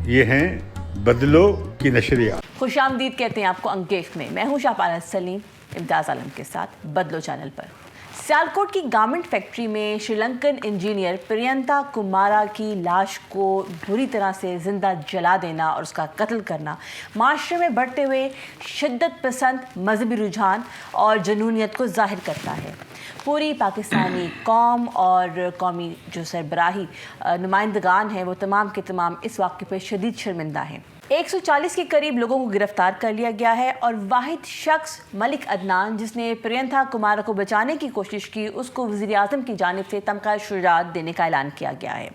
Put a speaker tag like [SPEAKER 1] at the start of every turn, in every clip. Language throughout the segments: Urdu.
[SPEAKER 1] یہ ہیں بدلو کی نشریات.
[SPEAKER 2] خوش آمدید کہتے ہیں آپ کو انگیخت میں. میں ہوں شاہپال سلیم امتیاز عالم کے ساتھ بدلو چینل پر. سیالکوٹ کی گارمنٹ فیکٹری میں شری لنکن انجینئر پرینتا کمارا کی لاش کو بری طرح سے زندہ جلا دینا اور اس کا قتل کرنا معاشرے میں بڑھتے ہوئے شدت پسند مذہبی رجحان اور جنونیت کو ظاہر کرتا ہے. پوری پاکستانی قوم اور قومی جو سربراہی نمائندگان ہیں وہ تمام کے تمام اس واقعے پہ شدید شرمندہ ہیں. 140 کے قریب لوگوں کو گرفتار کر لیا گیا ہے اور واحد شخص ملک عدنان جس نے پرینتا کمارا کو بچانے کی کوشش کی اس کو وزیر اعظم کی جانب سے تمغہ شجاعت دینے کا اعلان کیا گیا ہے.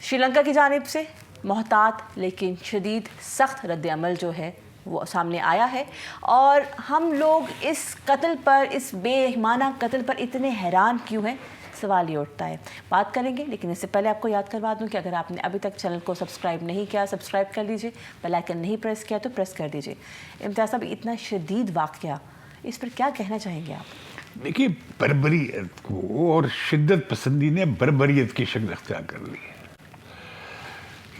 [SPEAKER 2] شری لنکا کی جانب سے محتاط لیکن شدید سخت رد عمل جو ہے وہ سامنے آیا ہے اور ہم لوگ اس قتل پر اس بے رحمانہ قتل پر اتنے حیران کیوں ہیں سوال یہ اٹھتا ہے. بات کریں گے لیکن اس سے پہلے آپ کو یاد کروا دوں کہ اگر آپ نے ابھی تک چینل کو سبسکرائب نہیں کیا سبسکرائب کر لیجئے, بیل آئیکن نہیں پریس کیا تو پریس کر دیجئے. امتیاز صاحب اتنا شدید واقعہ اس پر کیا کہنا چاہیں گے آپ؟
[SPEAKER 1] دیکھیے بربریت کو اور شدت پسندی نے بربریت کی شکل اختیار کر لی ہے.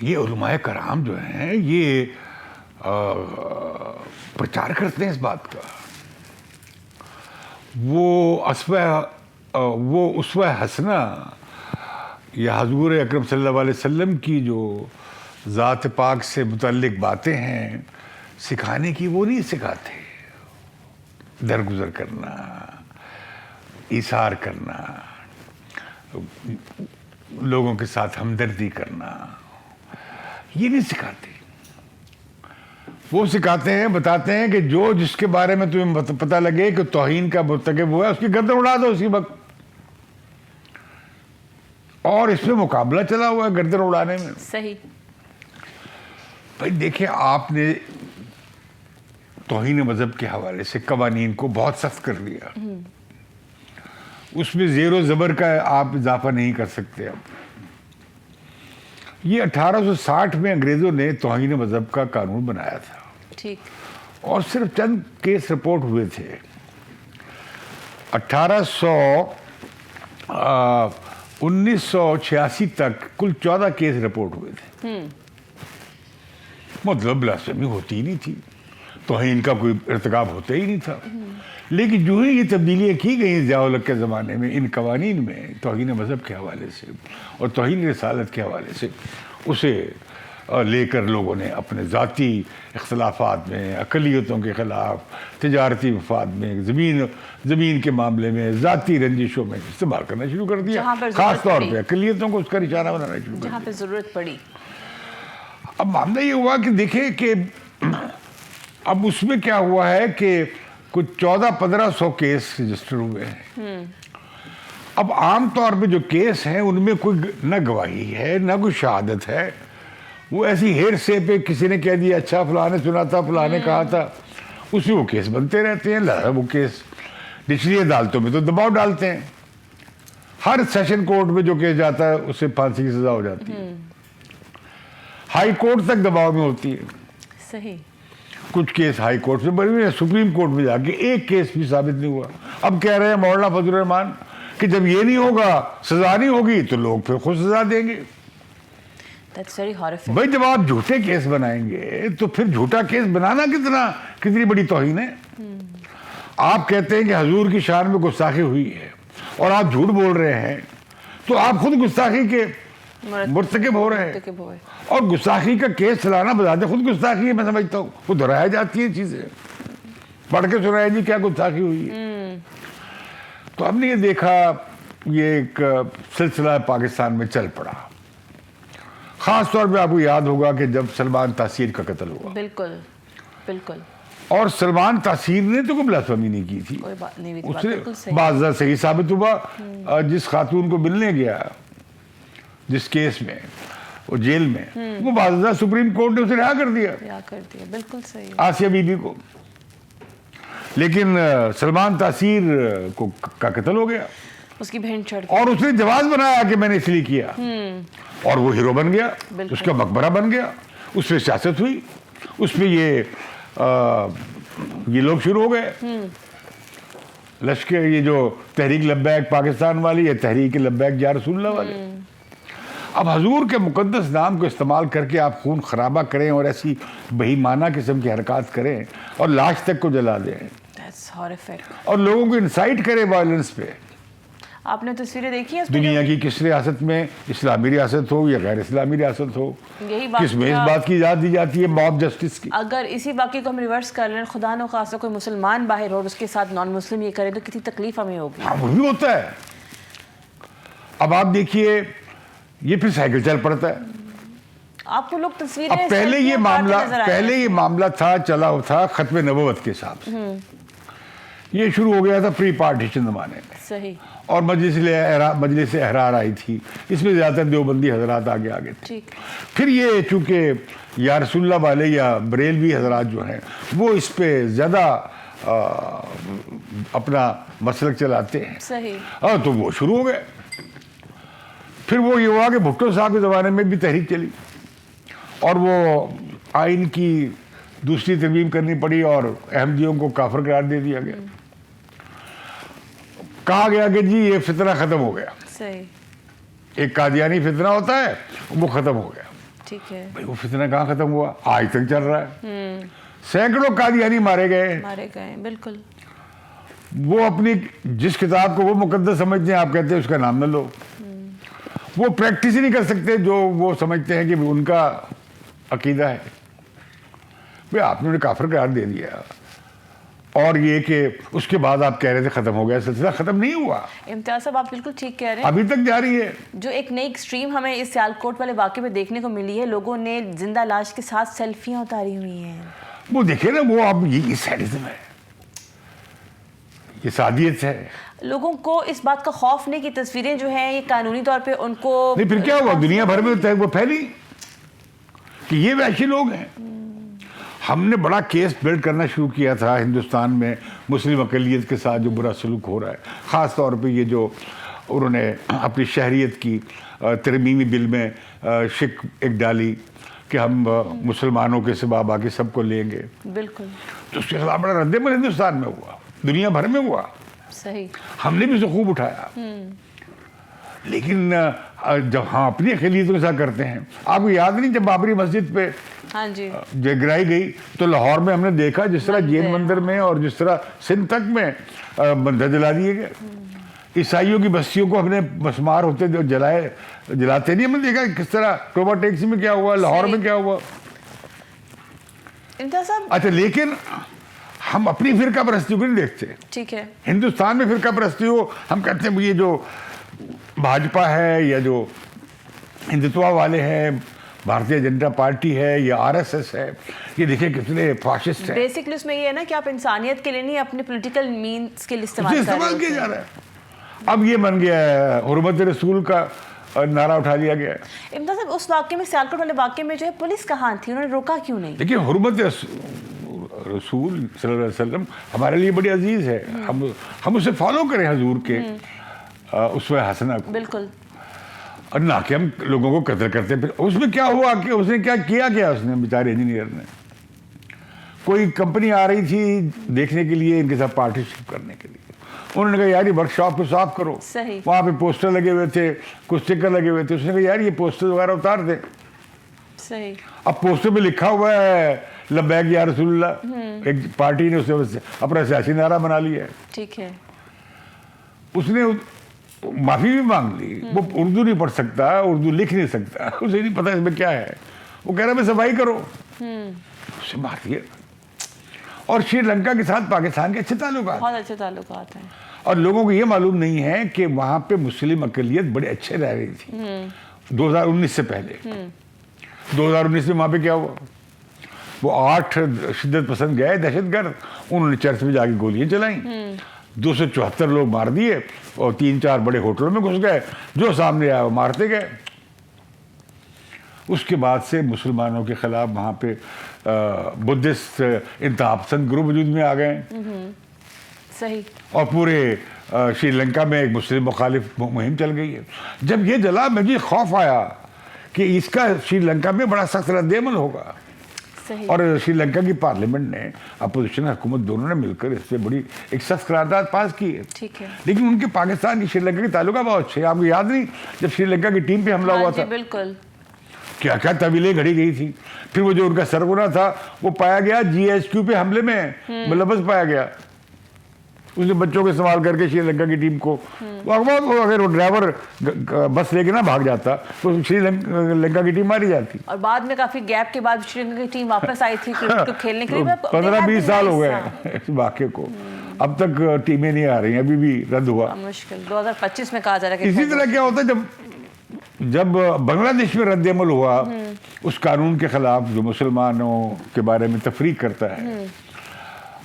[SPEAKER 1] یہ علماء کرام جو ہیں یہ پرچار کرتے ہیں اس بات کا. وہ اسوہ حسنہ یا حضور اکرم صلی اللہ علیہ وسلم کی جو ذات پاک سے متعلق باتیں ہیں سکھانے کی وہ نہیں سکھاتے. درگزر کرنا, ایثار کرنا, لوگوں کے ساتھ ہمدردی کرنا, یہ نہیں سکھاتے. وہ سکھاتے ہیں, بتاتے ہیں کہ جو جس کے بارے میں تمہیں پتہ لگے کہ توہین کا مرتکب ہوا ہے اس کی گردن اڑا دو اسی وقت. اور اس میں مقابلہ چلا ہوا ہے گردن اڑانے میں.
[SPEAKER 2] صحیح.
[SPEAKER 1] بھائی دیکھیں آپ نے توہین مذہب کے حوالے سے قوانین کو بہت سخت کر لیا. اس میں زیر و زبر کا آپ اضافہ نہیں کر سکتے. اب یہ 1860 میں انگریزوں نے توہین مذہب کا قانون بنایا تھا.
[SPEAKER 2] ٹھیک.
[SPEAKER 1] اور صرف چند کیس رپورٹ ہوئے تھے. 1986 تک کل 14 کیس رپورٹ ہوئے تھے. مطلب بلاسفیمی ہوتی ہی نہیں تھی, توہین کا کوئی ارتکاب ہوتا ہی نہیں تھا. لیکن جو ہی یہ تبدیلیاں کی گئیں ضیاء الحق کے زمانے میں ان قوانین میں توہین مذہب کے حوالے سے اور توہین رسالت کے حوالے سے, اسے لے کر لوگوں نے اپنے ذاتی اختلافات میں, اقلیتوں کے خلاف, تجارتی مفاد میں, زمین کے معاملے میں, ذاتی رنجشوں میں استعمال کرنا شروع کر دیا. خاص طور پہ اقلیتوں کو اس کا نشانہ بنانا شروع کر دیا
[SPEAKER 2] جہاں پہ ضرورت پڑی.
[SPEAKER 1] اب معاملہ یہ ہوا کہ دیکھیں کہ اب اس میں کیا ہوا ہے کہ کچھ 1400-1500 کیس رجسٹر ہوئے ہیں. اب عام طور پہ جو کیس ہیں ان میں کوئی نہ گواہی ہے نہ کوئی شہادت ہے. وہ ایسی ہیر سے پہ کسی نے کہہ دیا اچھا فلاں نے سنا تھا فلاں نے کہا تھا, اس میں وہ کیس بنتے رہتے ہیں. وہ کیس نچلی عدالتوں میں تو دباؤ ڈالتے ہیں. ہر سیشن کورٹ میں جو کیس جاتا ہے اسے پھانسی کی سزا ہو جاتی ہے. ہائی کورٹ تک دباؤ میں ہوتی ہے.
[SPEAKER 2] صحیح.
[SPEAKER 1] کچھ کیس ہائی کورٹ میں بڑے ہوئے, سپریم کورٹ میں جا کے ایک کیس بھی ثابت نہیں ہوا. اب کہہ رہے ہیں مولانا فضل الرحمان کہ جب یہ نہیں ہوگا سزا نہیں ہوگی تو لوگ پھر خود سزا دیں گے. بھائی جب آپ جھوٹے کیس بنائیں گے تو پھر جھوٹا کیس بنانا کتنی بڑی توہین ہے. آپ کہتے ہیں کہ حضور کی شان میں گستاخی ہوئی ہے اور آپ جھوٹ بول رہے ہیں تو آپ خود گستاخی کے مرتکب ہو رہے ہیں. اور گستاخی کا کیس چلانا بذات خود گستاخی ہے, میں سمجھتا ہوں. وہ دہرایا جاتی ہیں چیزیں, پڑھ کے سنایا جی کیا گستاخی ہوئی ہے. تو ہم نے یہ دیکھا یہ ایک سلسلہ پاکستان میں چل پڑا. خاص طور پہ آپ کو یاد ہوگا کہ جب سلمان تاثیر کا قتل ہوا. بالکل بالکل. اور سلمان تاثیر نے تو کوئی بلاسفیمی نہیں کی تھی. اس نے بعض صحیح ثابت ہوا. جس خاتون کو ملنے گیا جس کیس میں وہ جیل میں, وہ باضابطہ سپریم کورٹ نے اسے رہا کر دیا.
[SPEAKER 2] بالکل صحیح.
[SPEAKER 1] آسیہ بی بی کو. لیکن سلمان تاثیر کا قتل ہو گیا.
[SPEAKER 2] اس کی بہن چڑھ
[SPEAKER 1] اور اس نے جواز بنایا کہ میں نے اس لیے کیا, اور وہ ہیرو بن گیا, اس کا مقبرہ بن گیا. اس پہ سیاست ہوئی, اس پہ یہ لوگ شروع ہو گئے. لشکر یہ جو تحریک لبیک پاکستان والی ہے، تحریک لبیک یا رسول اللہ والے. اب حضور کے مقدس نام کو استعمال کر کے آپ خون خرابہ کریں اور ایسی بہیمانہ قسم کی حرکات کریں اور لاش تک کو جلا دیں
[SPEAKER 2] That's horrific.
[SPEAKER 1] اور لوگوں کو انسائٹ کریں وائلنس پہ.
[SPEAKER 2] آپ نے تصویریں دیکھی ہیں اس میں
[SPEAKER 1] دنیا کی کس ریاست میں، اسلامی ریاست ہو یا غیر اسلامی ریاست ہو،
[SPEAKER 2] یہی
[SPEAKER 1] کس میں اس
[SPEAKER 2] واقعہ
[SPEAKER 1] بات کی اجازت دی جاتی ہے موب جسٹس کی؟
[SPEAKER 2] اگر اسی واقعے کو ہم ریورس کر لیں، خدا نہ خواستہ کوئی مسلمان باہر ہو اور اس کے ساتھ نان مسلم یہ کرے تو کتنی تکلیف ہمیں ہوگی.
[SPEAKER 1] ہاں وہ بھی ہوتا ہے. اب آپ دیکھیے یہ پھر سائیکل چل پڑتا ہے.
[SPEAKER 2] آپ کو لوگ تصویریں
[SPEAKER 1] اب پہلے یہ معاملہ تھا چلا تھا ختم نبوت کے حساب سے. یہ شروع ہو گیا تھا پری پارٹیشن زمانے میں،
[SPEAKER 2] صحیح،
[SPEAKER 1] اور مجلس احرار آئی تھی، اس میں زیادہ دیوبندی حضرات آگے تھے.
[SPEAKER 2] ٹھیک.
[SPEAKER 1] پھر یہ چونکہ یا رسول اللہ والے یا بریلوی حضرات جو ہیں وہ اس پہ زیادہ اپنا مسلک چلاتے ہیں.
[SPEAKER 2] صحیح.
[SPEAKER 1] ہاں تو وہ شروع ہو گئے. پھر وہ یہ ہوا کہ بھٹو صاحب کے زمانے میں بھی تحریک چلی اور وہ آئین کی دوسری ترمیم کرنی پڑی اور احمدیوں کو کافر قرار دے دیا گیا. کہا گیا کہ جی یہ فتنہ ختم ہو گیا.
[SPEAKER 2] صحیح.
[SPEAKER 1] ایک قادیانی فتنہ ہوتا ہے وہ ختم ہو گیا.
[SPEAKER 2] ٹھیک ہے.
[SPEAKER 1] بھائی وہ فتنہ کہاں ختم ہوا؟ آج تک چل رہا ہے. سینکڑوں قادیانی مارے گئے.
[SPEAKER 2] بالکل.
[SPEAKER 1] وہ اپنی جس کتاب کو وہ مقدس سمجھتے ہیں آپ کہتے ہیں اس کا نام نہ لو. وہ پریکٹس ہی نہیں کر سکتے جو وہ سمجھتے ہیں کہ ان کا عقیدہ ہے. بھئی آپ نے انہیں کافر قرار دے دیا. اور یہ کہ اس کے بعد آپ کہہ رہے تھے ختم ہو گیا، سلسلہ ختم نہیں ہوا.
[SPEAKER 2] امتیاز صاحب آپ بالکل ٹھیک کہہ رہے ہیں،
[SPEAKER 1] ابھی تک جاری ہے.
[SPEAKER 2] جو ایک نئی ایکسٹریم ہمیں اس سیالکوٹ والے واقعے میں دیکھنے کو ملی ہے، لوگوں نے زندہ لاش کے ساتھ سیلفیاں اتاری ہوئی ہیں.
[SPEAKER 1] وہ دیکھیں نا، وہ اب یہ سیڈزم ہے، یہ سادیت ہے.
[SPEAKER 2] لوگوں کو اس بات کا خوف نہیں کہ تصویریں جو ہیں یہ قانونی طور پہ ان کو
[SPEAKER 1] نہیں پھر کیا ہوا؟ دنیا بھر میں وہ پھیلی کہ یہ وحشی لوگ ہیں. ہم نے بڑا کیس بلڈ کرنا شروع کیا تھا ہندوستان میں مسلم اقلیت کے ساتھ جو برا سلوک ہو رہا ہے، خاص طور پہ یہ جو انہوں نے اپنی شہریت کی ترمیمی بل میں شک ایک ڈالی کہ ہم مسلمانوں کے سوا باقی سب کو لیں گے.
[SPEAKER 2] بالکل.
[SPEAKER 1] تو اس کے خلاف بڑا رد عمل ہندوستان میں ہوا، دنیا بھر میں ہوا.
[SPEAKER 2] صحیح.
[SPEAKER 1] ہم نے بھی اسے خوب اٹھایا. لیکن جب ہم اپنی اقلیتوں کے ساتھ کرتے ہیں، آپ کو یاد نہیں جب بابری مسجد پہ
[SPEAKER 2] ہاں جی
[SPEAKER 1] گرائی گئی تو لاہور میں ہم نے دیکھا جس طرح جین مندر میں اور جس طرح سندھ تک میں مندر جلا دیے گئے. عیسائیوں کی بستیوں کو ہم نے مسمار ہوتے جلاتے نہیں. ہم نے دیکھا کس طرح ٹوبا ٹیکسی میں کیا ہوا، لاہور میں کیا ہوا. اچھا لیکن ہم اپنی فرقہ پرستی کو نہیں دیکھتے.
[SPEAKER 2] ٹھیک ہے.
[SPEAKER 1] ہندوستان میں فرقہ پرستی ہو، ہم کہتے ہیں یہ جو بھاجپا ہے یا جو ہندوتوا والے ہیں، بھارتیہ جنتا پارٹی ہے یا آر ایس ایس ہے، یہ دیکھیں کتنے فاشسٹ ہیں.
[SPEAKER 2] بیسکلی اس میں یہ ہے نا کہ آپ انسانیت کے لیے نہیں اپنے پولیٹیکل مینز کے لیے استعمال
[SPEAKER 1] کیا جا رہا ہے. اب یہ بن گیا ہے حرمت رسول کا نعرہ اٹھا لیا گیا ہے.
[SPEAKER 2] امتیاز صاحب اس واقعے میں سیالکوٹ والے واقعے میں جو ہے پولیس کہاں تھی؟ انہوں نے روکا کیوں نہیں؟
[SPEAKER 1] دیکھیے حرمت رسول صلی اللہ علیہ وسلم ہمارے لیے بڑی عزیز ہے. ہم اسے فالو کریں حضور کے اسوہ حسنہ کو.
[SPEAKER 2] بالکل.
[SPEAKER 1] اور نہ کہ ہم لوگوں کو قتل کرتے. پھر اس میں کیا ہوا کہ اس نے کیا کیا اس نے بیچارے انجینئر نے، کوئی کمپنی آ رہی تھی دیکھنے کے لیے ان کے ساتھ پارٹنرشپ کرنے کے لیے. انہوں نے کہا یار یہ ورک شاپ کو صاف کرو.
[SPEAKER 2] صحیح.
[SPEAKER 1] وہاں پہ پوسٹر لگے ہوئے تھے، کچھ اسٹکر لگے ہوئے تھے. اس نے کہا یار یہ پوسٹر وغیرہ اتار دے.
[SPEAKER 2] صحیح.
[SPEAKER 1] اب پوسٹر پہ لکھا ہوا ہے لبیک یا رسول اللہ. ایک پارٹی نے اسے اپنا سیاسی نعرہ بنا لیا ہے.
[SPEAKER 2] ٹھیک ہے.
[SPEAKER 1] اس نے معافی بھی مانگ لی. وہ اردو نہیں پڑھ سکتا، اردو لکھ نہیں سکتا، اسے نہیں پتا اس میں کیا ہے. وہ کہہ رہا میں صفائی کرو. اسے مار دیا. اور شری لنکا کے ساتھ پاکستان کے اچھے تعلقات،
[SPEAKER 2] بہت اچھے تعلقات ہیں.
[SPEAKER 1] اور لوگوں کو یہ معلوم نہیں ہے کہ وہاں پہ مسلم اقلیت بڑے اچھے رہ رہی تھی 2019 سے پہلے. 2019 میں وہاں پہ کیا ہوا؟ وہ 8 شدت پسند گئے دہشت گرد، انہوں نے چرچ میں جا کے گولیاں چلائیں. 274 لوگ مار دیے اور 3-4 بڑے ہوٹلوں میں گھس گئے. جو سامنے آیا وہ مارتے گئے. اس کے بعد سے مسلمانوں کے خلاف وہاں پہ بدھسٹ انتہا پسند گروپ وجود میں آ گئے.
[SPEAKER 2] صحیح.
[SPEAKER 1] اور پورے شری لنکا میں ایک مسلم مخالف مہم چل گئی ہے. جب یہ جلا مجھے خوف آیا کہ اس کا شری لنکا میں بڑا سخت رد عمل ہوگا.
[SPEAKER 2] صحیح.
[SPEAKER 1] اور سری لنکا کی پارلیمنٹ نے اپوزیشن حکومت دونوں نے مل کر اس سے بڑی ایک سخت قرارداد پاس کی ہے.
[SPEAKER 2] ٹھیک ہے.
[SPEAKER 1] لیکن ان کے پاکستان کی سری لنکا کے تعلقات بہت اچھے ہیں. آپ کو یاد نہیں جب سری لنکا کی ٹیم پہ حملہ ہوا تھا
[SPEAKER 2] بالکل
[SPEAKER 1] کیا کیا طویلیں گھڑی گئی تھی. پھر وہ جو ان کا سرغنہ تھا وہ پایا گیا GHQ پہ حملے میں ملوث پایا گیا. اس نے بچوں کو استعمال کر کے سری لنکا کی ٹیم کو اگر وہ ڈرائیور بس لے کے نہ بھاگ جاتا تو سری لنکا کی ٹیم ماری جاتی.
[SPEAKER 2] اور بعد میں کافی گیپ کے بعد سری لنکا کی ٹیم واپس آئی تھی کرکٹ کو کھیلنے کے لیے.
[SPEAKER 1] 15-20 سال ہو گئے اس واقعے کو, اب تک ٹیمیں نہیں آ رہی ہیں, ابھی بھی رد ہوا.
[SPEAKER 2] مشکل 2025 میں کہا جا رہا ہے.
[SPEAKER 1] اسی طرح کیا ہوتا ہے جب بنگلہ دیش میں رد عمل ہوا اس قانون کے خلاف جو مسلمانوں کے بارے میں تفریق کرتا ہے,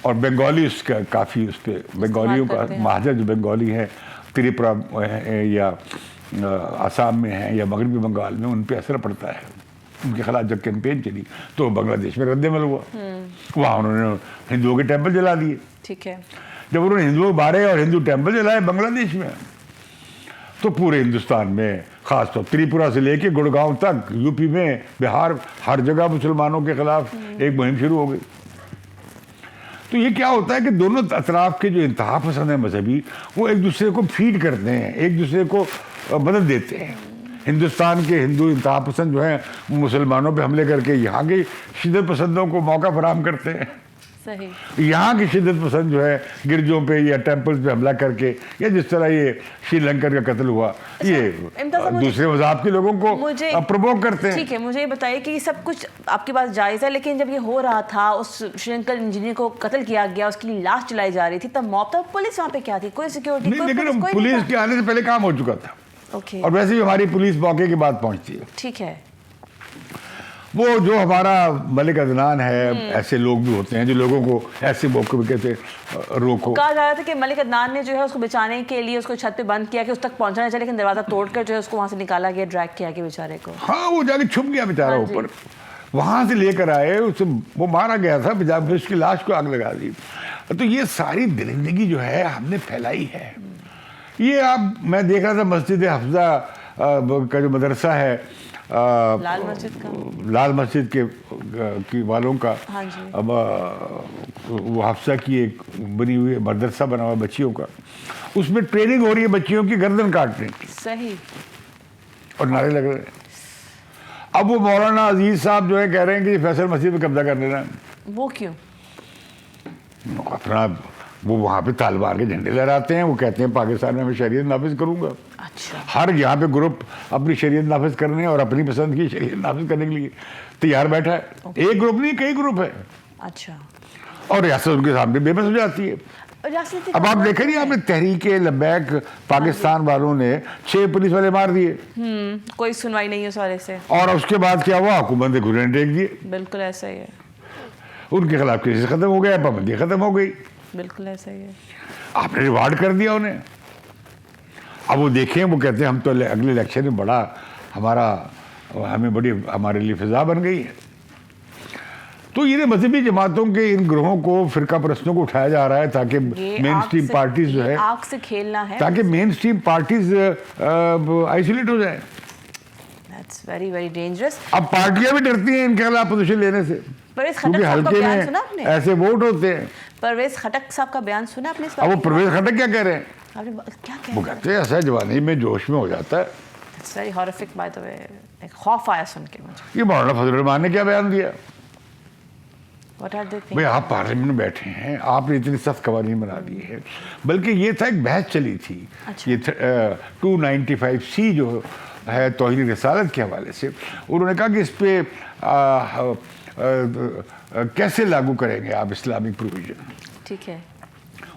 [SPEAKER 1] اور بنگالی اس کا کافی اس کے بنگالیوں کا مہاجر جو بنگالی ہے تریپورہ یا آسام میں ہیں یا مغربی بنگال میں, ان پہ اثر پڑتا ہے. ان کے خلاف جب کیمپین چلی تو بنگلہ دیش میں رد عمل ہوا. وہاں انہوں نے ہندوؤں کے ٹیمپل جلا دیے.
[SPEAKER 2] ٹھیک ہے.
[SPEAKER 1] جب انہوں نے ہندوؤں مارے اور ہندو ٹیمپل جلائے بنگلہ دیش میں, تو پورے ہندوستان میں خاص طور تریپورہ سے لے کے گڑگاؤں تک, UP میں, بہار, ہر جگہ مسلمانوں کے خلاف ایک مہم شروع ہو گئی. تو یہ کیا ہوتا ہے کہ دونوں اطراف کے جو انتہا پسند ہیں مذہبی, وہ ایک دوسرے کو فیڈ کرتے ہیں, ایک دوسرے کو مدد دیتے ہیں. ہندوستان کے ہندو انتہا پسند جو ہیں مسلمانوں پہ حملے کر کے یہاں کے شدت پسندوں کو موقع فراہم کرتے ہیں.
[SPEAKER 2] صحیح.
[SPEAKER 1] یہاں کی شدت پسند جو ہے گرجوں پہ یا ٹیمپلز پہ حملہ کر کے, یا جس طرح یہ شری لنکن کا قتل ہوا, یہ دوسرے مذہب کے لوگوں کو پرووک کرتے ہیں.
[SPEAKER 2] ٹھیک ہے, مجھے یہ بتائیے کہ یہ سب کچھ آپ کے پاس جائز ہے, لیکن جب یہ ہو رہا تھا, اس شری لنکن انجینئر کو قتل کیا گیا, اس کی لاش جلائی جا رہی تھی, تب موقع پولیس وہاں پہ کیا تھی؟ کوئی سیکیورٹی
[SPEAKER 1] نہیں, لیکن پولیس کے آنے سے پہلے کام ہو چکا تھا. اور ویسے بھی ہماری پولیس موقع کے بعد پہنچتی ہے.
[SPEAKER 2] ٹھیک ہے.
[SPEAKER 1] وہ جو ہمارا ملک عدنان ہے, ایسے لوگ بھی ہوتے ہیں جو لوگوں کو ایسے موقع پہ کہتے روکو.
[SPEAKER 2] کہا جا رہا تھا کہ ملک عدنان نے جو ہے اس کو بچانے کے لیے اس کو چھت پہ بند کیا کہ اس تک پہنچنا چاہے, لیکن دروازہ توڑ کر جو ہے اس کو وہاں سے نکالا گیا, ڈریگ کیا گیا بیچارے کو.
[SPEAKER 1] ہاں, وہ جا کے چھپ گیا بیچارہ اوپر, وہاں سے لے کر آئے اسے, وہ مارا گیا تھا, پھر اس کی لاش کو آگ لگا دی. تو یہ ساری درندگی جو ہے ہم نے پھیلائی ہے. یہ آپ, میں دیکھ رہا تھا مسجد حفظہ کا جو مدرسہ ہے لال مسجد کے والوں کا, اب وہ حفصہ کی ایک بنی ہوئی مدرسہ بنا ہوا بچیوں کا, اس میں ٹریننگ ہو رہی ہے بچیوں کی گردن کاٹنے کی.
[SPEAKER 2] صحیح. اور
[SPEAKER 1] نعرے لگ رہے ہیں. اب وہ مولانا عزیز صاحب جو ہے کہہ رہے ہیں کہ فیصل مسجد پہ قبضہ کر لینا.
[SPEAKER 2] وہ کیوں؟
[SPEAKER 1] اپنا وہ وہاں پہ طالبان کے جھنڈے لہراتے ہیں, وہ کہتے ہیں پاکستان میں شریعت نافذ کروں گا.
[SPEAKER 2] اچھا. ہر
[SPEAKER 1] یہاں پہ گروپ اپنی شریعت نافذ کرنے اور اپنی پسند کی شریعت نافذ کرنے کے لیے تیار بیٹھا ہے. ایک گروپ نہیں, کئی گروپ ہے.
[SPEAKER 2] اچھا. اور
[SPEAKER 1] ریاست ان کے سامنے بے بس ہو جاتی ہے. اب آپ دیکھیں نہیں, آپ نے تحریک لبیک پاکستان والوں نے 6 پولیس والے مار دیے,
[SPEAKER 2] کوئی سنوائی نہیں اس والے سے,
[SPEAKER 1] اور اس کے بعد کیا ہوا, حکومت نے گھرنے ٹیک دیے.
[SPEAKER 2] بالکل ایسا ہی ہے.
[SPEAKER 1] ان کے خلاف کیسز ختم ہو گیا, پابندی ختم ہو گئی.
[SPEAKER 2] بالکل ایسا ہی ہے.
[SPEAKER 1] آپ نے ریوارڈ کر دیا انہیں. اب وہ دیکھیں, وہ کہتے ہیں ہم تو اگلے الیکشن میں بڑا ہمیں بڑی ہمارے لیے فضا بن گئی ہے. تو یہ مذہبی جماعتوں کے ان گروہوں کو, فرقہ پرستوں کو اٹھایا جا رہا ہے تاکہ مین اسٹریم پارٹیز جو ہے,
[SPEAKER 2] آگ سے کھیلنا ہے,
[SPEAKER 1] تاکہ مین اسٹریم پارٹیز آئسولیٹ ہو جائیں.
[SPEAKER 2] That's very very dangerous.
[SPEAKER 1] اب پارٹیاں بھی ڈرتی ہیں ان کے خلاف پوزیشن لینے سے, کیونکہ حلقے میں ایسے ووٹ ہوتے ہیں.
[SPEAKER 2] پرویز خٹک صاحب کا بیان سنا آپ نے؟
[SPEAKER 1] اب وہ پرویز خٹک کیا کہہ رہے ہیں؟
[SPEAKER 2] وہ
[SPEAKER 1] کہتے ہیں ایسا جوانی میں جوش میں ہو جاتا ہے.
[SPEAKER 2] It's very horrific by the way. ایک خوف آیا سن کے مجھے.
[SPEAKER 1] یہ مولانا فضل الرحمان نے کیا بیان دیا؟
[SPEAKER 2] What are they thinking?
[SPEAKER 1] بھئی آپ پارلیمنٹ میں بیٹھے ہیں, آپ نے اتنی سخت قوانین بنا دی ہے, بلکہ یہ تھا ایک بحث چلی تھی, یہ 295C جو ہے توہین رسالت کے حوالے سے, انہوں نے کہا کہ اس پہ کیسے لاگو کریں گے آپ اسلامک پروویژن.
[SPEAKER 2] ٹھیک ہے.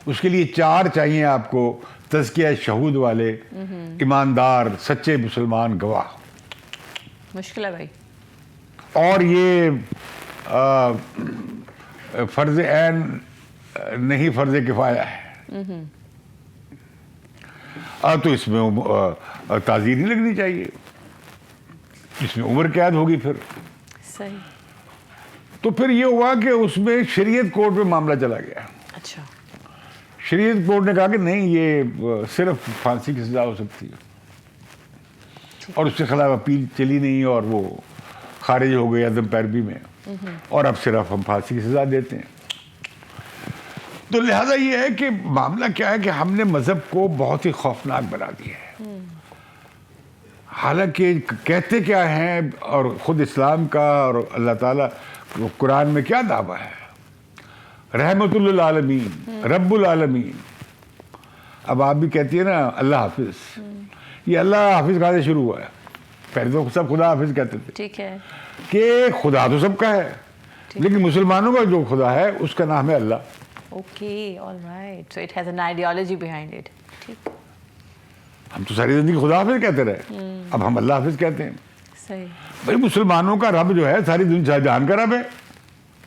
[SPEAKER 1] اس کے لیے 4 چاہیے آپ کو, تزکیہ شہود والے, ایماندار, سچے مسلمان گواہ.
[SPEAKER 2] مشکل ہے بھائی. اور
[SPEAKER 1] یہ فرض عین نہیں, فرض کفایہ ہے. تو اس میں تعزیر نہیں لگنی چاہیے, اس میں عمر قید ہوگی. پھر
[SPEAKER 2] صحیح.
[SPEAKER 1] تو پھر یہ ہوا کہ اس میں شریعت کورٹ میں معاملہ چلا گیا.
[SPEAKER 2] اچھا.
[SPEAKER 1] شریعت کورٹ نے کہا کہ نہیں, یہ صرف پھانسی کی سزا ہو سکتی ہے, اور اس کے خلاف اپیل چلی نہیں, اور وہ خارج ہو گئی عدم پیروی میں. اور اب صرف ہم پھانسی کی سزا دیتے ہیں. تو لہذا یہ ہے کہ معاملہ کیا ہے کہ ہم نے مذہب کو بہت ہی خوفناک بنا دیا ہے. حالانکہ کہتے کیا ہیں, اور خود اسلام کا اور اللہ تعالیٰ قرآن میں کیا دعویٰ ہے, رحمت للعالمین, رب العالمین. اب آپ بھی کہتی ہے نا اللہ حافظ, یہ اللہ حافظ کہاں سے شروع ہوا ہے؟ پہلے تو سب خدا حافظ کہتے تھے.
[SPEAKER 2] ٹھیک ہے
[SPEAKER 1] کہ خدا تو سب کا ہے, لیکن مسلمانوں کا جو خدا ہے اس کا نام ہے Allah.
[SPEAKER 2] Okay, all right, so it has an ideology behind it. ٹھیک,
[SPEAKER 1] ہم تو ساری زندگی خدا حافظ کہتے رہے, اب ہم اللہ حافظ کہتے ہیں.
[SPEAKER 2] صحیح,
[SPEAKER 1] بھائی مسلمانوں کا رب جو ہے ساری دنیا جہان کا رب ہے.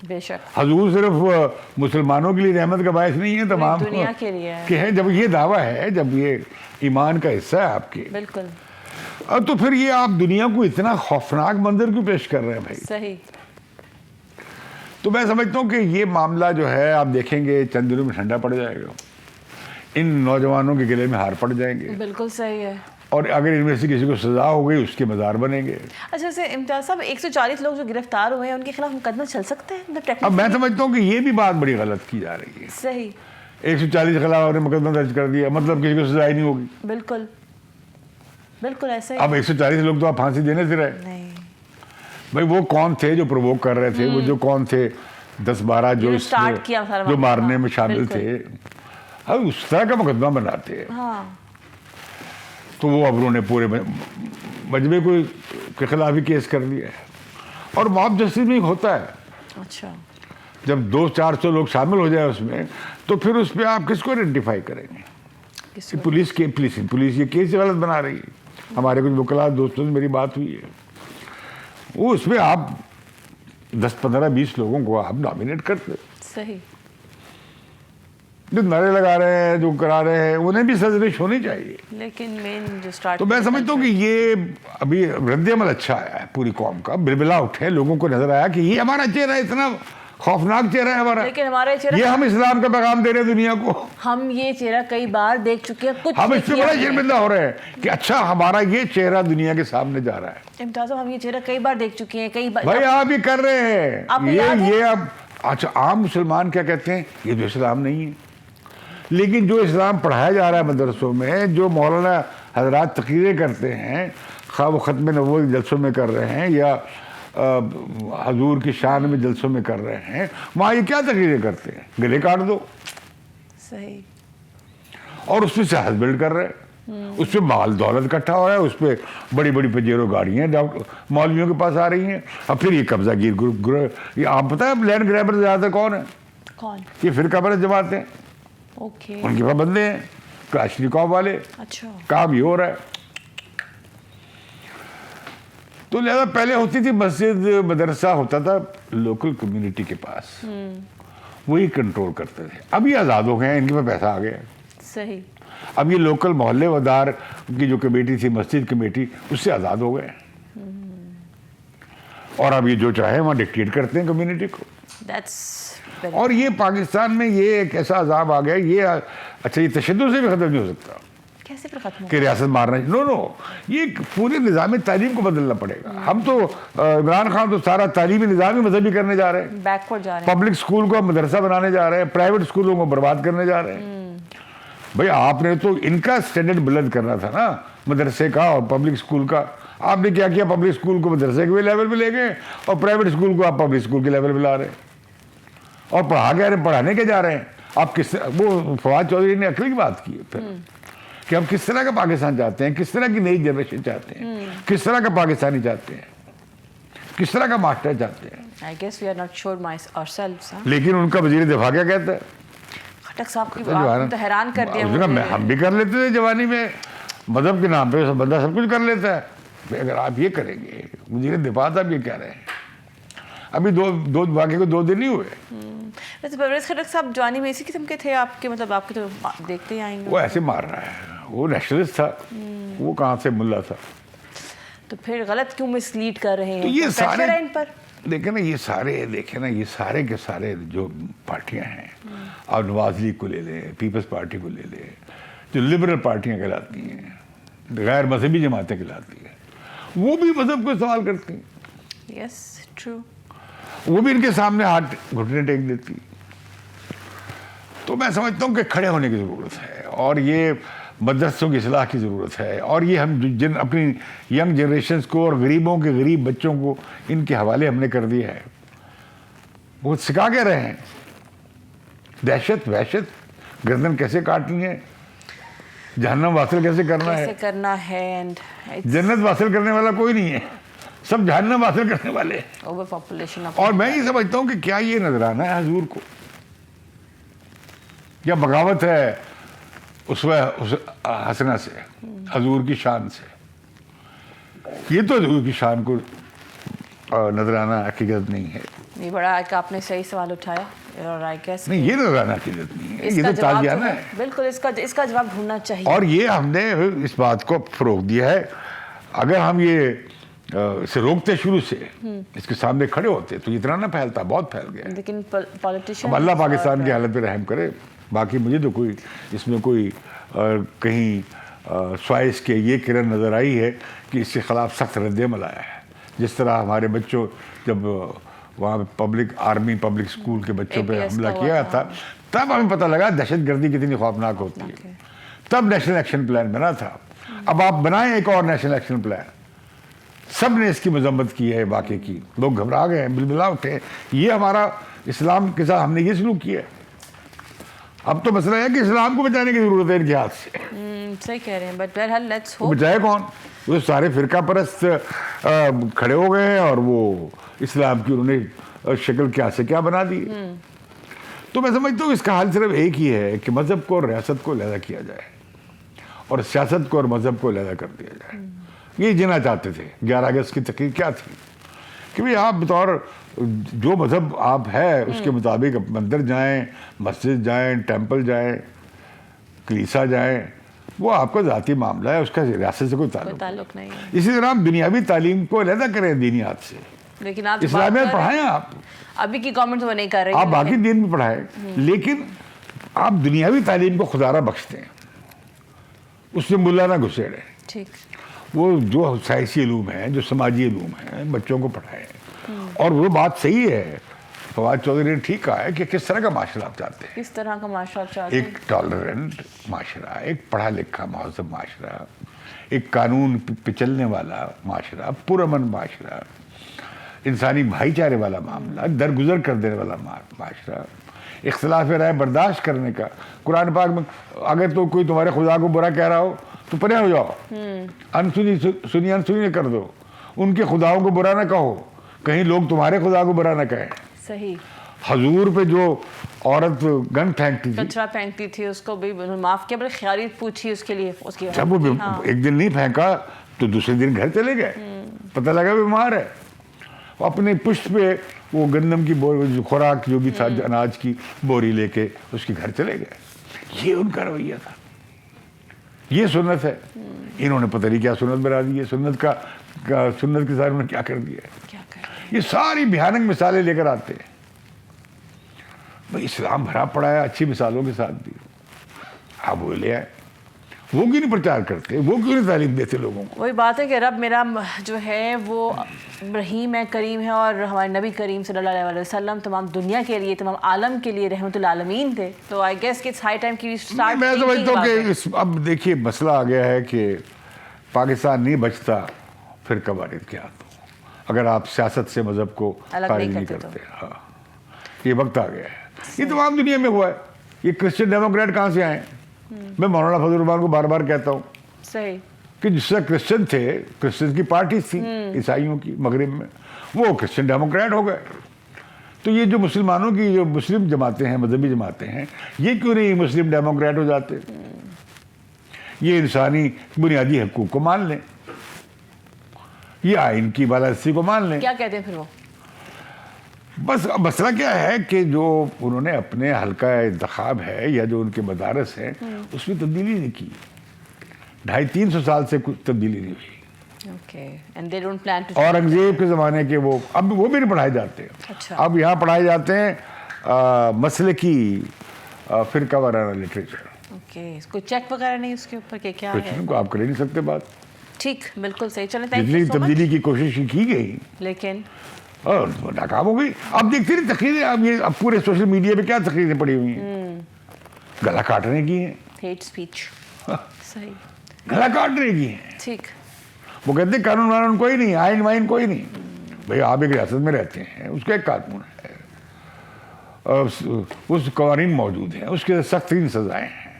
[SPEAKER 2] بے شک
[SPEAKER 1] حضور صرف مسلمانوں کے لیے رحمت کا باعث نہیں ہے, تمام
[SPEAKER 2] دنیا کے لیے ہے.
[SPEAKER 1] کہ ہے. جب یہ دعویٰ ہے, جب یہ ایمان کا حصہ ہے آپ کے,
[SPEAKER 2] بالکل
[SPEAKER 1] تو پھر یہ آپ دنیا کو اتنا خوفناک منظر کیوں پیش کر رہے ہیں بھائی؟
[SPEAKER 2] صحیح.
[SPEAKER 1] تو میں سمجھتا ہوں کہ یہ معاملہ جو ہے آپ دیکھیں گے چند دنوں میں ٹھنڈا پڑ جائے گا, ان نوجوانوں کے گلے میں ہار پڑ جائیں گے,
[SPEAKER 2] بالکل صحیح ہے.
[SPEAKER 1] اور اگر ان میں سے کسی کو سزا ہو گئی اس کے مزار بنیں گے.
[SPEAKER 2] اچھا سے امتیاز صاحب, 140 لوگ جو گرفتار ہوئے ہیں ان کے خلاف مقدمہ چل سکتا ہے؟
[SPEAKER 1] اب میں سمجھتا ہوں کہ یہ بھی بات بڑی غلط کی جا رہی ہے.
[SPEAKER 2] صحیح,
[SPEAKER 1] 140 کے خلاف انہیں مقدمہ درج کر دیا, مطلب کسی کو سزا ہی نہیں ہوگی.
[SPEAKER 2] بالکل بالکل ایسا ہی.
[SPEAKER 1] اب 140 لوگ تو آپ پھانسی دینے سے رہے.
[SPEAKER 2] نہیں,
[SPEAKER 1] بھائی وہ کون تھے جو پرووک کر رہے تھے, وہ جو کون تھے 10-12 جو اس
[SPEAKER 2] اسٹارٹ کیا
[SPEAKER 1] جو مارنے میں شامل تھے, اب اس طرح کا مقدمہ بناتے ہیں.
[SPEAKER 2] ہاں,
[SPEAKER 1] تو وہ اب انہوں نے پورے مجمع کو کے خلاف ہی کیس کر دیا ہے. اور موب جسٹس میں ہوتا ہے,
[SPEAKER 2] اچھا,
[SPEAKER 1] جب 200-400 لوگ شامل ہو جائے اس میں, تو پھر اس پہ آپ کس کو آئیڈینٹیفائی کریں گے؟
[SPEAKER 2] کس
[SPEAKER 1] پولیس یہ کیس غلط بنا رہی ہے. ہمارے کچھ وکلاء دوستوں سے میری بات ہوئی ہے, وہ اس میں آپ 10-15-20 لوگوں کو آپ نامینیٹ کرتے.
[SPEAKER 2] صحیح,
[SPEAKER 1] جو نعرے لگا رہے ہیں, جو کرا رہے ہیں, انہیں بھی سرزنش ہونی چاہیے.
[SPEAKER 2] لیکن مین جو اسٹارٹ,
[SPEAKER 1] تو میں سمجھتا ہوں کہ یہ ابھی رد عمل اچھا آیا ہے پوری قوم کا, بلبلا اٹھے, لوگوں کو نظر آیا کہ یہ ہمارا چہرہ اتنا خوفناک چہرہ ہے ہمارا,
[SPEAKER 2] لیکن ہمارا چہرہ,
[SPEAKER 1] یہ ہم اسلام کا پیغام دے رہے ہیں دنیا کو.
[SPEAKER 2] ہم یہ چہرہ کئی بار دیکھ چکے ہیں, کچھ
[SPEAKER 1] ہم اس پہ بڑا شرمندہ ہو رہے ہیں کہ اچھا ہمارا یہ چہرہ دنیا کے سامنے جا رہا ہے.
[SPEAKER 2] امتیاز صاحب, ہم یہ چہرہ کئی بار دیکھ چکے ہیں, کئی بار.
[SPEAKER 1] بھائی آپ یہ کر رہے
[SPEAKER 2] آپ کو
[SPEAKER 1] ہیں,
[SPEAKER 2] یاد ہے؟
[SPEAKER 1] یہ اب اچھا عام مسلمان کیا کہتے ہیں, یہ تو اسلام نہیں ہے. لیکن جو اسلام پڑھایا جا رہا ہے مدرسوں میں, جو مولانا حضرات تقریریں کرتے ہیں, خواہ وہ ختم نبوت جلسوں میں کر رہے ہیں یا حضور کی شان میں جلسوں میں کر رہے ہیں, وہاں یہ کیا تقریریں کرتے ہیں؟ گلے کاٹ دو.
[SPEAKER 2] صحیح,
[SPEAKER 1] اور اس پہ سیاست بلڈ کر رہے ہیں, اس پہ مال دولت اکٹھا ہو رہا ہے, اس پہ بڑی بڑی پجیرو گاڑیاں مولویوں کے پاس آ رہی ہیں. اب پھر یہ قبضہ گیر گروپ, یہ آپ پتہ ہے لینڈ گریبر زیادہ تر کون ہے؟
[SPEAKER 2] کون؟
[SPEAKER 1] یہ فرقہ پرست جماعتیں,
[SPEAKER 2] اوکے,
[SPEAKER 1] ان کے پابندے ہیں, کلاشنیکوف والے.
[SPEAKER 2] اچھا,
[SPEAKER 1] کام یہ ہو رہا ہے. تو لہذا پہلے ہوتی تھی مسجد, مدرسہ ہوتا تھا لوکل کمیونٹی کے پاس, وہی کنٹرول کرتے تھے. اب یہ آزاد ہو گئے ہیں, ان کے پاس پیسہ آ گیا.
[SPEAKER 2] صحیح,
[SPEAKER 1] اب یہ لوکل محلے ودار کی جو کمیٹی تھی, مسجد کمیٹی, اس سے آزاد ہو گئے. اور اب یہ جو چاہے وہاں ڈکٹیٹ کرتے ہیں کمیونٹی کو. اور یہ پاکستان میں یہ ایک ایسا عذاب آ گیا, یہ اچھا یہ تشدد سے بھی ختم نہیں ہو سکتا
[SPEAKER 2] کیسے پھر ختم
[SPEAKER 1] کہ ریاست مارنا, نو, یہ پورے نظام تعلیم کو بدلنا پڑے گا. ہم تو عمران خان تو سارا تعلیمی نظام ہی مذہبی کرنے جا رہے ہیں,
[SPEAKER 2] بیکورڈ جا رہے ہیں,
[SPEAKER 1] پبلک اسکول کو مدرسہ بنانے جا رہے ہیں, پرائیویٹ اسکولوں کو برباد کرنے جا رہے ہیں. بھئی آپ نے تو ان کا سٹینڈرڈ بلند کرنا تھا نا, مدرسے کا اور پبلک اسکول کا. آپ نے کیا کیا, پبلک اسکول کو مدرسے کے لیول پہ لے گئے اور پرائیویٹ اسکول کو آپ پبلک اسکول کے لیول پہ لا رہے ہیں, اور پڑھانے کے جا رہے ہیں. آپ کس, وہ فواد چودھری نے عقل کی بات کی ہے پھر, کہ ہم کس طرح کا پاکستان چاہتے ہیں, کس طرح کی نئی جنریشن چاہتے ہیں, کس طرح کا پاکستانی چاہتے ہیں, کس طرح کا معاشرہ چاہتے ہیں.
[SPEAKER 2] I guess we are not sure ourselves.
[SPEAKER 1] لیکن ان کا وزیر دفاع کیا کہتا ہے؟
[SPEAKER 2] خٹک صاحب کی بات تو حیران کر دیا.
[SPEAKER 1] ہم بھی کر لیتے تھے جوانی میں, مذہب کے نام پہ بندہ سب کچھ کر لیتا ہے. اگر آپ یہ کریں گے, وزیر دفاع صاحب یہ کہہ رہے ہیں, ابھی دو واقعے کو 2 دن نہیں ہوئے.
[SPEAKER 2] ویسے پرویز خٹک صاحب جوانی میں اسی قسم کے تھے آپ کے, مطلب آپ کے تو دیکھتے ہی آئیں گے.
[SPEAKER 1] وہ ایسے مار رہا ہے, وہ نیشنلسٹ تھا, وہ کہاں سے ملا تھا.
[SPEAKER 2] تو پھر غلط کیوں مس لیڈ کر رہے ہیں؟
[SPEAKER 1] تو یہ سارے
[SPEAKER 2] ان پر
[SPEAKER 1] دیکھیں نا, یہ سارے کے سارے جو پارٹیاں ہیں, اور نواز لیگ کو لے لیں, پیپلز پارٹی کو لے لیں, جو لبرل پارٹیاں کہلاتی ہیں, غیر مذہبی جماعتیں کہلاتی ہیں, وہ بھی مذہب کو استعمال کرتی ہیں.
[SPEAKER 2] یس ٹرو.
[SPEAKER 1] وہ بھی ان کے سامنے ہاتھ گھٹنے ٹیک دیتی. تو میں سمجھتا ہوں کہ کھڑے ہونے کی ضرورت ہے, اور یہ مدرسوں کی اصلاح کی ضرورت ہے, اور یہ ہم جن اپنی ینگ جنریشنز کو اور غریبوں کے غریب بچوں کو ان کے حوالے ہم نے کر دیا ہے. وہ سکھا کے رہے ہیں دہشت وحشت, گردن کیسے کاٹنی ہے, جہنم واصل کیسے کرنا ہے.
[SPEAKER 2] کیسے کرنا ہے, اینڈ
[SPEAKER 1] جنت واصل کرنے والا کوئی نہیں ہے, سب جہنم واصل کرنے والے ہیں.
[SPEAKER 2] Over population.
[SPEAKER 1] اور میں یہ سمجھتا ہوں کہ کیا یہ نذرانہ ہے حضور کو, یا بغاوت ہے اسوہ حسنہ سے, حضور کی شان سے. یہ تو حضور کی شان کو نذرانہ حقیقت نہیں ہے.
[SPEAKER 2] یہ بڑا ایک آپ نے صحیح سوال اٹھایا, اور آئی گیس
[SPEAKER 1] نہیں, یہ نذرانہ حقیقت نہیں ہے, یہ تو تازیانہ ہے.
[SPEAKER 2] بالکل اس کا جواب ڈھونڈنا چاہیے.
[SPEAKER 1] اور یہ ہم نے اس بات کو فروغ دیا ہے. اگر ہم یہ اسے روکتے شروع سے, اس کے سامنے کھڑے ہوتے, تو اتنا نہ پھیلتا, بہت پھیل گیا.
[SPEAKER 2] لیکن پالیٹیشین,
[SPEAKER 1] اب اللہ پاکستان کی حالت پہ رحم کرے. باقی مجھے تو کوئی اس میں کوئی کہیں سوائس کے یہ کرن نظر آئی ہے کہ اس کے خلاف سخت رد عمل آیا ہے. جس طرح ہمارے بچوں جب وہاں پبلک آرمی پبلک اسکول کے بچوں پہ حملہ کیا تھا, تب ہمیں پتہ لگا دہشت گردی کتنی خوفناک ہوتی ہے. تب نیشنل ایکشن پلان بنا تھا. اب آپ بنائیں ایک اور نیشنل ایکشن پلان. سب نے اس کی مذمت کی ہے واقعے کی, لوگ گھبرا گئے ہیں, بلبلا اٹھے. یہ ہمارا اسلام کے ساتھ ہم نے یہ سلوک کیا ہے. اب تو مسئلہ ہے کہ اسلام کو بچانے کی ضرورت ہے ان کے ہاتھ سے.
[SPEAKER 2] صحیح کہہ رہے ہیں, بٹ بہرحال لیٹس ہوپ.
[SPEAKER 1] بچائے کون؟ وہ سارے فرقہ پرست کھڑے ہو گئے ہیں, اور وہ اسلام کی انہوں نے شکل کیا سے کیا بنا دی. تو میں سمجھتا ہوں اس کا حل صرف ایک ہی ہے کہ مذہب کو اور ریاست کو علیحدہ کیا جائے, اور سیاست کو اور مذہب کو علیحدہ کر دیا جائے. یہ جینا چاہتے تھے. 11 اگست کی تقریر کیا تھی کہ بھئی آپ بطور جو مذہب آپ ہے اس کے مطابق مندر جائیں, مسجد جائیں, ٹیمپل جائیں, کلیسا جائیں, وہ آپ کا ذاتی معاملہ ہے, اس کا ریاست سے کوئی تعلق
[SPEAKER 2] نہیں ہے.
[SPEAKER 1] اسی طرح ہم دنیاوی تعلیم کو علیحدہ کریں دینیات سے.
[SPEAKER 2] لیکن آپ
[SPEAKER 1] اسلامیات پڑھائیں, آپ
[SPEAKER 2] ابھی کی گورنمنٹ وہ نہیں کر رہی.
[SPEAKER 1] آپ باقی دین بھی پڑھائیں, لیکن آپ دنیاوی تعلیم کو خدا را بخشتے ہیں, اس میں ملا نہ گھسیڑیں.
[SPEAKER 2] ٹھیک.
[SPEAKER 1] وہ جو سائنسی علوم ہیں, جو سماجی علوم ہیں, بچوں کو پڑھائیں. اور وہ بات صحیح ہے, فواد چودھری نے ٹھیک کہا ہے کہ کس طرح کا معاشرہ آپ چاہتے ہیں.
[SPEAKER 2] کس طرح کا معاشرہ آپ چاہتے ہیں؟
[SPEAKER 1] ایک ٹالرنٹ معاشرہ, ایک پڑھا لکھا مہذب معاشرہ, ایک قانون پہ چلنے والا معاشرہ, پرامن معاشرہ, انسانی بھائی چارے والا معاملہ, درگزر کر دینے والا معاشرہ, اختلاف رائے برداشت کرنے کا. قرآن پاک میں اگر تو کوئی تمہارے خدا کو برا کہہ رہا ہو تو پرے ہو جاؤ, انسنی کر دو, ان کے خداؤں کو برا نہ کہو, کہیں لوگ تمہارے خدا کو برا نہ کہیں.
[SPEAKER 2] صحیح.
[SPEAKER 1] حضور پہ جو عورت گن پھینکتی تھی,
[SPEAKER 2] کچرا پھینکتی تھی, اس کو بھی معاف کیا, بلکہ خیریت پوچھی اس کے لیے. اس کی
[SPEAKER 1] جب وہ ایک دن نہیں پھینکا تو دوسرے دن گھر چلے گئے, پتہ لگا بیمار ہے. اپنے پشت پہ وہ گندم کی خوراک جو بھی تھا, اناج کی بوری لے کے اس کے گھر چلے گئے. یہ ان کا رویہ تھا. یہ سنت ہے. انہوں نے پتہ نہیں کیا سنت بنا دی ہے. سنت کے ساتھ انہوں نے کیا کر دیا ہے. یہ ساری بھیانک مثالیں لے کر آتے ہیں. بھائی اسلام بھرا پڑا ہے اچھی مثالوں کے ساتھ بھی. آپ وہ لے آئے. وہ کیوں نہیں پرچار کرتے, وہ کیوں نہیں تعلیم دیتے لوگوں کو.
[SPEAKER 2] وہی بات ہے کہ رب میرا جو ہے وہ رحیم ہے, کریم ہے, اور ہمارے نبی کریم صلی اللہ علیہ وسلم تمام دنیا کے لیے, تمام عالم کے لیے رحمت العالمین تھے. تو آئی گیس کہ اٹس ہائی ٹائم کی اسٹارٹ.
[SPEAKER 1] میں سمجھتا ہوں کہ اب دیکھیے مسئلہ آ گیا ہے کہ پاکستان نہیں بچتا پھر کباڑت کیا تو, اگر آپ سیاست سے مذہب کو خارج نہیں کرتے. ہاں, یہ وقت آ گیا ہے. یہ تمام دنیا میں ہوا ہے. یہ کرسچن ڈیموکریٹ کہاں سے آئے ہیں؟ میں مولانا فضل الرحمان کو بار بار کہتا ہوں
[SPEAKER 2] صحیح
[SPEAKER 1] کہ جس سے کرسچن تھے, کرسچن کی پارٹی تھی عیسائیوں کی مغرب میں, وہ کرسچن ڈیموکریٹ ہو گئے. تو یہ جو مسلمانوں کی جو مسلم جماعتیں ہیں, مذہبی جماعتیں ہیں, یہ کیوں نہیں مسلم ڈیموکریٹ ہو جاتے؟ یہ انسانی بنیادی حقوق کو مان لیں, یہ آئین کی بالادستی کو مان لیں.
[SPEAKER 2] کیا کہتے ہیں پھر وہ؟
[SPEAKER 1] بس مسئلہ کیا ہے کہ جو انہوں نے اپنے حلقہ انتخاب ہے یا جو ان کے مدارس ہیں اس میں تبدیلی نہیں کی. 250-300 سال سے کچھ تبدیلی نہیں ہوئی. اورنگزیب کے زمانے کے وہ اب وہ بھی نہیں پڑھائے جاتے. اب یہاں پڑھائے جاتے ہیں مسلکی فرقہ وارانہ لٹریچر.
[SPEAKER 2] کوئی چیک وغیرہ نہیں اس کے اوپر کہ کیا ہے؟
[SPEAKER 1] کو آپ کر ہی نہیں سکتے بات.
[SPEAKER 2] ٹھیک, بالکل صحیح. چلیں,
[SPEAKER 1] جتنی تبدیلی کی کوشش کی گئی
[SPEAKER 2] لیکن
[SPEAKER 1] اور ناکام ہو گئی. اب دیکھتے رہے تقریریں, اب پورے سوشل میڈیا پہ کیا تقریریں پڑی ہوئی ہیں, گلا کاٹنے کی ہیں,
[SPEAKER 2] ہیٹ اسپیچ. صحیح.
[SPEAKER 1] گلا کاٹنے کی ہیں.
[SPEAKER 2] ٹھیک.
[SPEAKER 1] وہ کہتے ہیں قانون وانون کوئی نہیں, آئین وائن کوئی نہیں. بھئی آپ ایک ریاست میں رہتے ہیں, اس کا ایک قانون ہے, اس قوانین موجود ہیں, اس کے سخت ترین سزائیں ہیں.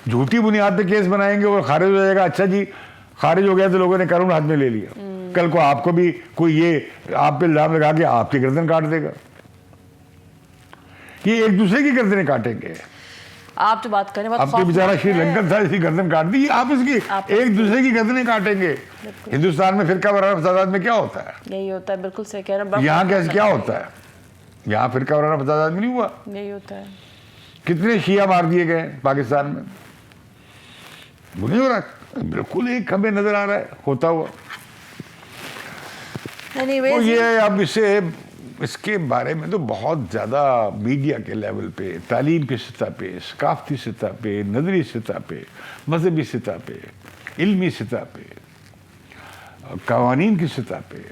[SPEAKER 1] جھوٹی بنیاد پہ کیس بنائیں گے اور خارج ہو جائے گا, اچھا جی خارج ہو گیا تو لوگوں نے قانون ہاتھ میں لے لیا, کل کو آپ کو بھی کوئی یہ آپ پہ الزام لگا کے آپ کی گردن کاٹ دے گا. یہ ایک دوسرے کی گردنیں کاٹیں گے.
[SPEAKER 2] آپ جو بات کریں
[SPEAKER 1] اب تو بیچارہ شری لنکن تھا, اسی گردن کاٹ دی, آپ اس کی ایک دوسرے کی گردنیں کاٹیں گے. ہندوستان میں فرقہ وارانہ فسادات میں کیا ہوتا ہے؟
[SPEAKER 2] یہی ہوتا ہے, بالکل صحیح کہہ رہے ہیں.
[SPEAKER 1] یہاں کیسے کیا ہوتا ہے؟ یہاں فرقہ وارانہ فسادات میں نہیں ہوا.
[SPEAKER 2] یہی ہوتا ہے.
[SPEAKER 1] کتنے شیعہ مار دیے گئے پاکستان میں, وہ نہیں ہو رہا. بالکل ایک ہمیں نظر آ رہا ہے ہوتا ہوا. تو یہ اب اس کے بارے میں تو بہت زیادہ میڈیا کے لیول پہ, تعلیم کی سطح پہ, ثقافتی سطح پہ, نظری سطح پہ, مذہبی سطح پہ, علمی سطح پہ, قوانین کی سطح پہ,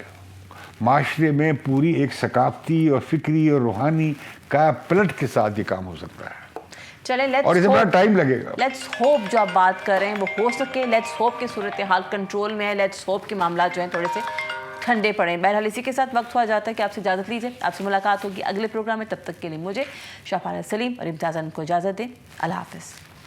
[SPEAKER 1] معاشرے میں پوری ایک ثقافتی اور فکری اور روحانی کا پلٹ کے ساتھ یہ کام ہو سکتا ہے.
[SPEAKER 2] چلیں
[SPEAKER 1] اور اسے بڑا ٹائم لگے گا.
[SPEAKER 2] لیٹس ہوپ جو آپ بات کر رہے ہیں وہ ہو سکے. لیٹس ہوپ کہ صورتحال کنٹرول میں ہے. لیٹس ہوپ کہ معاملات جو ہیں تھوڑے سے ٹھنڈے پڑیں. بہرحال اسی کے ساتھ وقت ہوا جاتا ہے کہ آپ سے اجازت لیجیے. آپ سے ملاقات ہوگی اگلے پروگرام میں. تب تک کے لیے مجھے شاہ پارس سلیم اور امتیاز عالم کو اجازت دیں. اللہ حافظ.